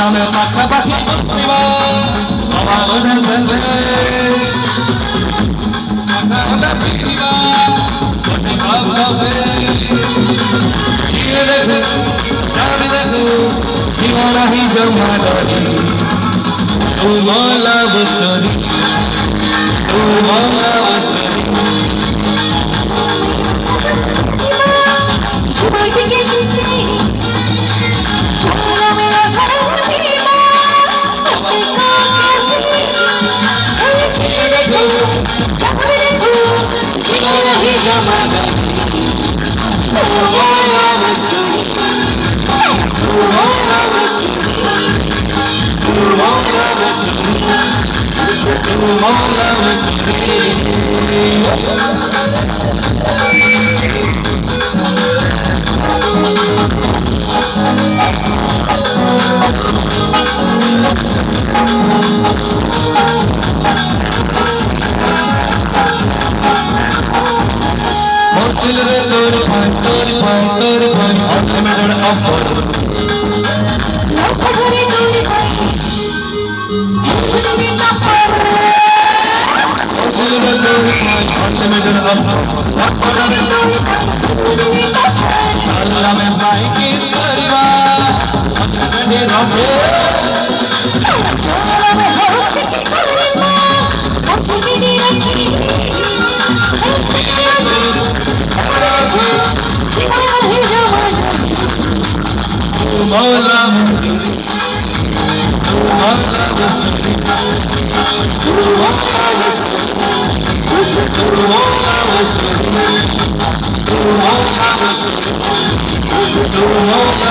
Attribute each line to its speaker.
Speaker 1: নামে পাখাপাখি আমার মনে চলবে পাখা পিবা কোটি ভাবে জিয়ে দেখো যাবি দেখো জীবনা হি জমানি তু মৌলা বস্তরি তু মৌলা বস্তরি unlimited offer. Unlimited offer. Allah mein bhai kis kariba, unlimited offer. Mawla Mawla Mawla